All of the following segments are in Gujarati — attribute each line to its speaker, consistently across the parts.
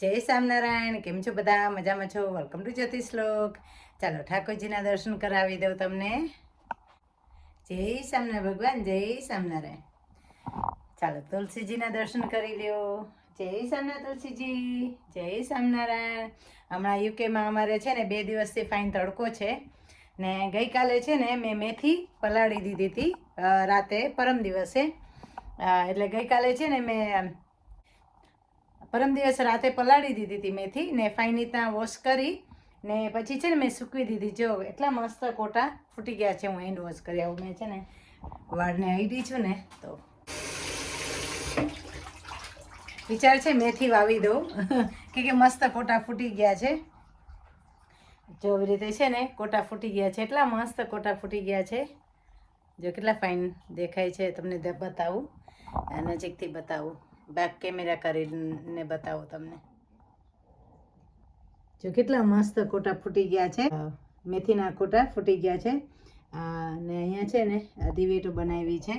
Speaker 1: જય સ્વામિનારાયણ. કેમ છો બધા? મજામાં છો? Welcome to Jyotishlok. ચાલો ઠાકોરજીના દર્શન કરાવી દઉં તમને. જય સ્વામિનારાયણ ભગવાન, જય સ્વામિનારાયણ. ચાલો તુલસીજીના દર્શન કરી લ્યો. જય સ્વામિનારાયણ તુલસીજી, જય સ્વામિનારાયણ. હમણાં યુકેમાં અમારે છે ને 2 દિવસથી ફાઇન તડકો છે ને ગઈકાલે છે ને મેં મેથી પલાળી દીધી હતી રાતે પરમ દિવસે. એટલે ગઈકાલે છે ને મેં પરમ દિવસ રાતે પલાળી દીધી હતી મેથી ને ફાઇન રીતના વોશ કરી ને પછી છે ને મેં સૂકવી દીધી. જો એટલા મસ્ત કોટા ફૂટી ગયા છે. હું હેન્ડ વોશ કરી આવું. મેં છે ને વાળને આઈડી છું ને તો વિચાર છે મેથી વાવી દઉં કે મસ્ત કોટા ફૂટી ગયા છે. જો એવી રીતે છે ને કોટા ફૂટી ગયા છે. એટલા મસ્ત કોટા ફૂટી ગયા છે. જો કેટલા ફાઇન દેખાય છે. તમને બતાવું, નજીકથી બતાવું, બેક કેમેરા કરીને બતાવો તમને. જો કેટલા મસ્ત કોટા ફૂટી ગયા છે. મેથીના કોટા ફૂટી ગયા છે. ને અહીંયા છે ને દિવેટો બનાવી છે.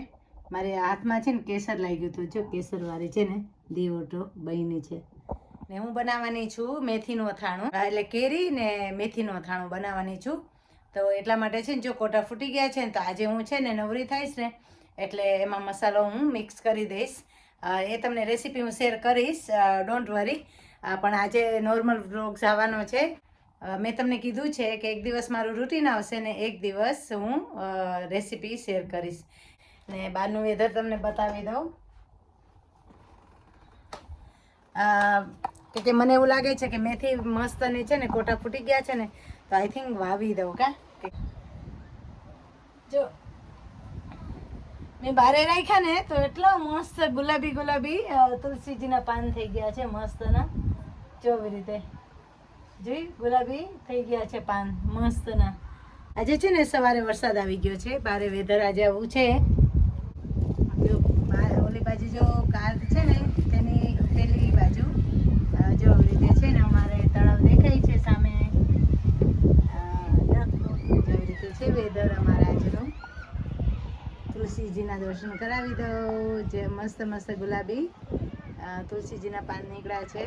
Speaker 1: મારે હાથમાં છે ને કેસર લાગ્યું હતું. જો કેસરવાળી છે ને દિવેટો બની છે ને હું બનાવવાની છું મેથીનું અથાણું, એટલે કેરી ને મેથીનું અથાણું બનાવવાની છું. તો એટલા માટે છે ને જો કોટા ફૂટી ગયા છે ને તો આજે હું છે ને નવરી થઈશ ને એટલે એમાં મસાલો હું મિક્સ કરી દઈશ. એ તમને રેસીપી હું શેર કરીશ, ડોન્ટ વરી. પણ આજે નોર્મલ વ્લોગ્સ આવવાનો છે. મેં તમને કીધું છે કે એક દિવસ મારું રૂટીન આવશે ને એક દિવસ હું રેસીપી શેર કરીશ. ને બહારનું વેધર તમને બતાવી દઉં. કે મને એવું લાગે છે કે મેથી મસ્ત ને છે ને કોટા ફૂટી ગયા છે ને તો આઈ થિંક વાવી દઉં. જો મેં બારે રાખ્યા ને તો એટલા મસ્ત ગુલાબી ગુલાબી તુલસીજીના પાન થઈ ગયા છે મસ્તના. જો એવી રીતે જોઈ ગુલાબી થઈ ગયા છે પાન મસ્તના. આજે છે ને સવારે વરસાદ આવી ગયો છે. બારે વેધર આજે આવું છે. જો ઓલી બાજુ જો કાર છે ને તેની પેલી બાજુ જો એવી રીતે છે ને અમારે તળાવ દેખાય છે સામે. જો એવી રીતે છે વેધર અમારા આજનું. તુલસીજીના દર્શન કરાવી દઉં. જે મસ્ત મસ્ત ગુલાબી તુલસીજીના પાન નીકળ્યા છે.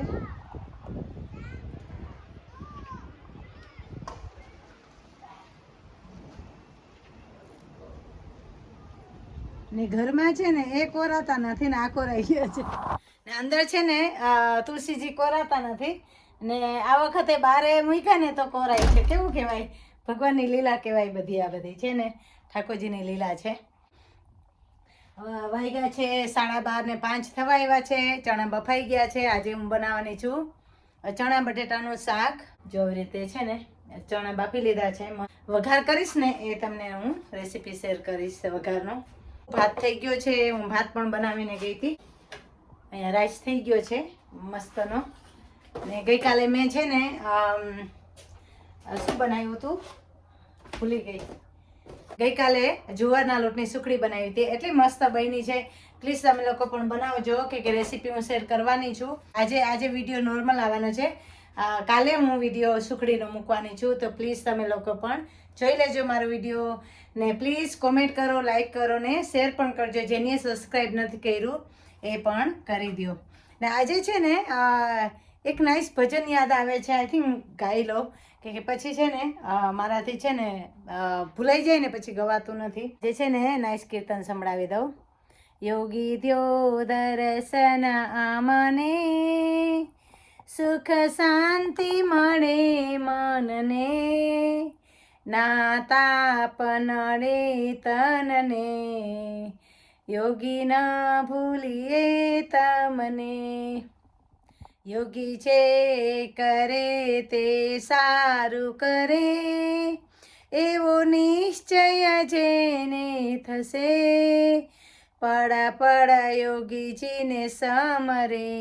Speaker 1: ને ઘરમાં છે ને એ કોરાતા નથી ને આ કોરાઈ ગયા છે ને અંદર છે ને તુલસીજી કોરાતા નથી ને આ વખતે બારે મૂક્યા ને તો કોરાય છે. કેવું કહેવાય? ભગવાનની લીલા કહેવાય બધી. આ બધી છે ને ઠાકોરજીની લીલા છે. વાગ્યા છે 12:30 ને 5 થવા આવ્યા છે. ચણા બફાઈ ગયા છે. આજે હું બનાવવાની છું ચણા બટેટાનું શાક. જો એવી રીતે છે ને ચણા બાફી લીધા છે. વઘાર કરીશ ને એ તમને હું રેસીપી શેર કરીશ વઘારનો. ભાત થઈ ગયો છે. હું ભાત પણ બનાવીને ગઈ હતી. અહીંયા રાઈસ થઈ ગયો છે મસ્તનો. ને ગઈકાલે મેં છે ને શું બનાવ્યું હતું ભૂલી ગઈ. ગઈકાલે જુવારના લોટની સુખડી બનાવી હતી. એટલી મસ્ત બની છે. પ્લીઝ તમે લોકો પણ બનાવજો કે રેસીપી હું શેર કરવાની છું. આજે વિડીયો નોર્મલ આવવાનો છે. કાલે હું વિડીયો સુખડીનો મૂકવાની છું. તો પ્લીઝ તમે લોકો પણ જોઈ લેજો મારો વિડીયો ને પ્લીઝ કોમેન્ટ કરો, લાઈક કરો ને શેર પણ કરજો. જેને સબસ્ક્રાઈબ નથી કર્યું એ પણ કરી દો. ને આજે છે ને એક નાઇસ ભજન યાદ આવે છે. આઈ થિંક ગાઈ લો કે પછી છે ને મારાથી છે ને ભૂલાઈ જાય ને પછી ગવાતું નથી. જે છે ને નાઇસ કીર્તન સંભળાવી દઉં. યોગી દ્યો દર્શન આમને, સુખ શાંતિ મળે મનને, ના તાપ નડે તનને, યોગી ના ભૂલીએ તમને. યોગી જે કરે તે સારું કરે, એવો નિશ્ચય જેને થશે, પડા પડા યોગીજીને સમરે,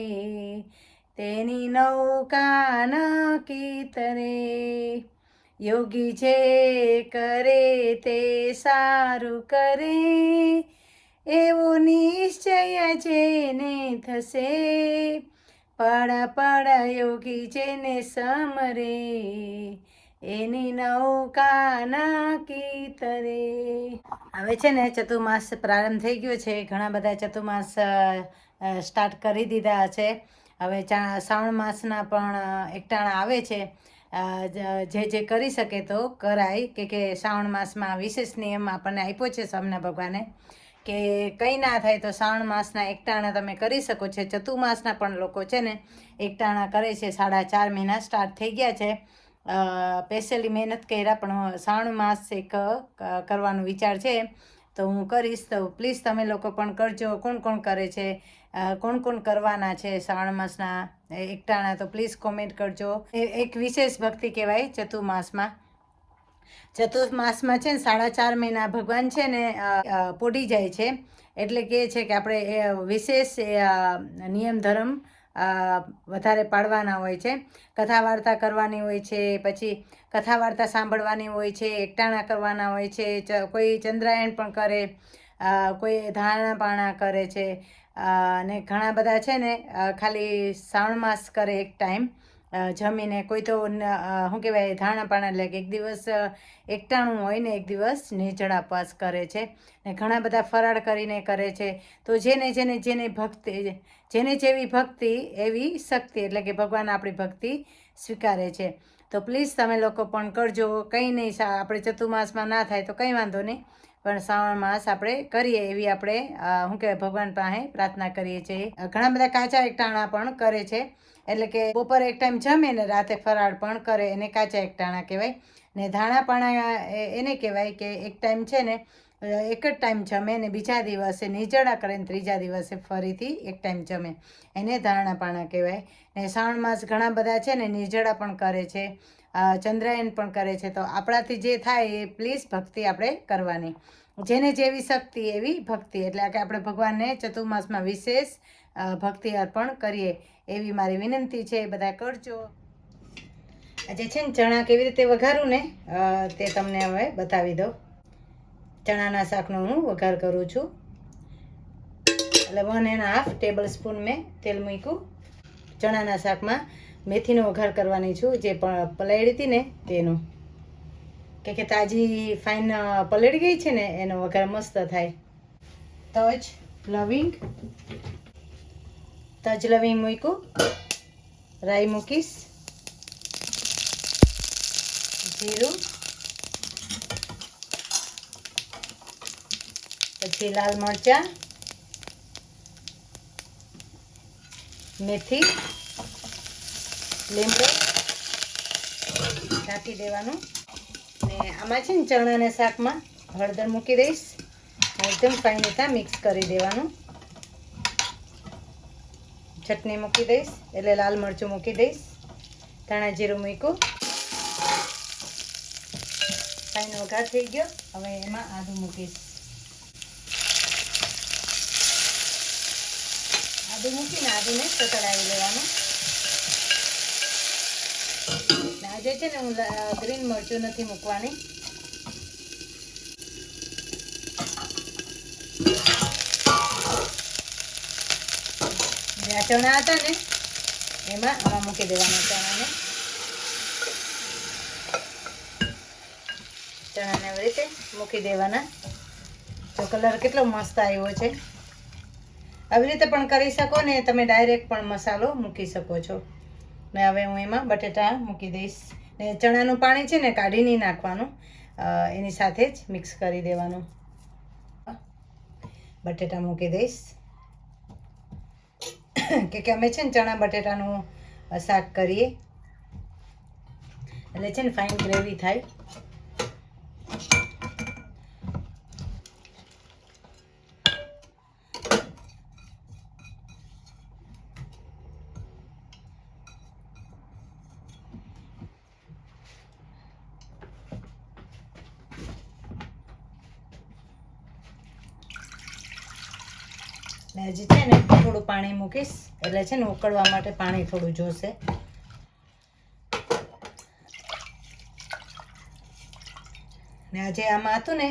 Speaker 1: તેની નૌકા નકી તરે. યોગી જે કરે તે સારું કરે, એવો નિશ્ચય જેને થશે, પડા પડા યોગી જેને સમરે, એની નૌકા નાકી તરે. હવે છે ને ચતુર્માસ પ્રારંભ થઈ ગયો છે. ઘણા બધા ચતુર્માસ સ્ટાર્ટ કરી દીધા છે. હવે શ્રાવણ માસના પણ એકટાણા આવે છે. જે કરી શકે તો કરાય કે શ્રાવણ માસમાં વિશેષ નિયમ આપણને આપ્યો છે સ્વામિનારાયણ ભગવાને કે કંઈ ના થાય તો શ્રાવણ માસના એકટાણા તમે કરી શકો છો. ચતુર્માસના પણ લોકો છે ને એકટાણા કરે છે. 4.5 મહિના સ્ટાર્ટ થઈ ગયા છે. સ્પેશિયલી મહેનત કર્યા પણ શ્રાવણ માસ એક કરવાનો વિચાર છે તો હું કરીશ. તો પ્લીઝ તમે લોકો પણ કરજો. કોણ કોણ કરે છે, કોણ કોણ કરવાના છે શ્રાવણ માસના એકટાણા, તો પ્લીઝ કોમેન્ટ કરજો. એક વિશેષ ભક્તિ કહેવાય ચતુર્માસમાં. ચતુર્માસમાં છે ને 4.5 મહિના ભગવાન છે ને પોડી જાય છે. એટલે કહે છે કે આપણે વિશેષ નિયમ ધર્મ વધારે પાળવાના હોય છે. કથા વાર્તા કરવાની હોય છે, પછી કથા વાર્તા સાંભળવાની હોય છે, એકટાણા કરવાના હોય છે. કોઈ ચંદ્રાયણ પણ કરે, કોઈ ધાણા પાણા કરે છે, અને ઘણા બધા છે ને ખાલી શ્રાવણ માસ કરે એક ટાઈમ જમીને. કોઈ તો શું કહેવાય ધાણા પાણા એટલે કે એક દિવસ એકટાણું હોય ને એક દિવસ નિર્જળા ઉપવાસ કરે છે. ને ઘણા બધા ફરાળ કરીને કરે છે. તો જેને ભક્તિ, જેને જેવી ભક્તિ એવી શક્તિ, એટલે કે ભગવાન આપણી ભક્તિ સ્વીકારે છે. તો પ્લીઝ તમે લોકો પણ કરજો. કંઈ નહીં, આપણે ચતુર્માસમાં ના થાય તો કંઈ વાંધો નહીં, પણ શ્રાવણ માસ આપણે કરીએ એવી આપણે શું કહેવાય ભગવાન પાસે પ્રાર્થના કરીએ છીએ. ઘણા બધા કાચા એકટાણા પણ કરે છે. એટલે કે બપોરે એક ટાઈમ જમે ને રાતે ફરાળ પણ કરે, એને કાચા એકટાણા કહેવાય. ને ધાણા પાણા એને કહેવાય કે એક ટાઈમ છે ને એક જ ટાઈમ જમે ને બીજા દિવસે નિર્જળા કરે ને ત્રીજા દિવસે ફરીથી એક ટાઈમ જમે, એને ધાણા પાણા કહેવાય. ને શ્રાવણ માસ ઘણા બધા છે ને નિર્જળા પણ કરે છે, ચંદ્રાયન પણ કરે છે. તો આપણાથી જે થાય એ પ્લીઝ ભક્તિ આપણે કરવાની. જેને જેવી શક્તિ એવી ભક્તિ, એટલે કે આપણે ભગવાનને ચતુર્માસમાં વિશેષ ભક્તિ અર્પણ કરીએ એવી મારી વિનંતી છે. બધા કરજો. આજે છે ને ચણા કેવી રીતે વઘારું ને તે તમને હવે બતાવી દઉં. ચણાના શાકનો હું વઘાર કરું છું. એટલે 1.5 ટેબલ સ્પૂન મેં તેલ મૂક્યું. ચણાના શાકમાં મેથીનો વઘાર કરવાની છું, જે પલાળી હતી ને તેનો, કે તાજી ફાઇન પલળી ગઈ છે ને એનો વઘાર મસ્ત થાય. તજ લવિંગ મૂક્યું, રાઈ મૂકીશ, જીરું, પછી લાલ મરચાં, મેથી, લીમડો ઢાંકી દેવાનું. ને આમાં છે ને ચણાના શાકમાં હળદર મૂકી દઈશ, એકદમ ફાઇન રીતે મિક્સ કરી દેવાનું. ચટણી મૂકી દઈશ, એટલે લાલ મરચું મૂકી દઈશ, ધાણા જીરું મૂક્યું. ફાઇન વઘાર થઈ ગયો. હવે એમાં આદું મૂકીશ. આદું મૂકીને આદુને સતળાવી લેવાનું. આજે છે ને હું ગ્રીન મરચું નથી મૂકવાની. જે આ ચણા હતા ને એમાં આમાં મૂકી દેવાના ચણાને. ચણાને આવી રીતે મૂકી દેવાના. તો કલર કેટલો મસ્ત આવ્યો છે. આવી રીતે પણ કરી શકો ને તમે ડાયરેક્ટ પણ મસાલો મૂકી શકો છો. ને હવે હું એમાં બટેટા મૂકી દઈશ. ને ચણાનું પાણી છે ને કાઢી નહીં નાખવાનું, એની સાથે જ મિક્સ કરી દેવાનું. બટેટા મૂકી દઈશ, કે અમે છે ને ચણા બટેટાનું શાક કરીએ એટલે છે ને ફાઇન ગ્રેવી થાય. ને હજી છે ને થોડું પાણી મૂકીશ, એટલે છે ને ઉકળવા માટે પાણી થોડું જોશે. ને આજે આમાં હતું ને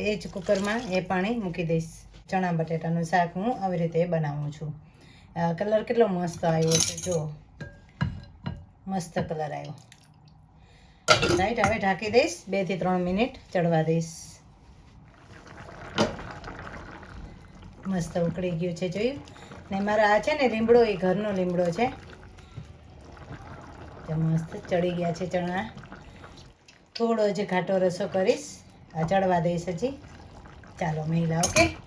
Speaker 1: એ જ કુકરમાં એ પાણી મૂકી દઈશ. ચણા બટેટાનું શાક હું આવી રીતે બનાવું છું. કલર કેટલો મસ્ત આવ્યો છે, જો મસ્ત કલર આવ્યો. રાઈટ, હવે ઢાંકી દઈશ, 2 થી 3 મિનિટ ચડવા દઈશ. મસ્ત ઉકળી ગયું છે, જોયું. ને મારા આ છે ને લીમડો એ ઘરનો લીમડો છે. મસ્ત ચડી ગયા છે ચણા. થોડો જ ઘાટો રસો કરીશ, આ ચડવા દઈશ હજી. ચાલો મહિલા, ઓકે.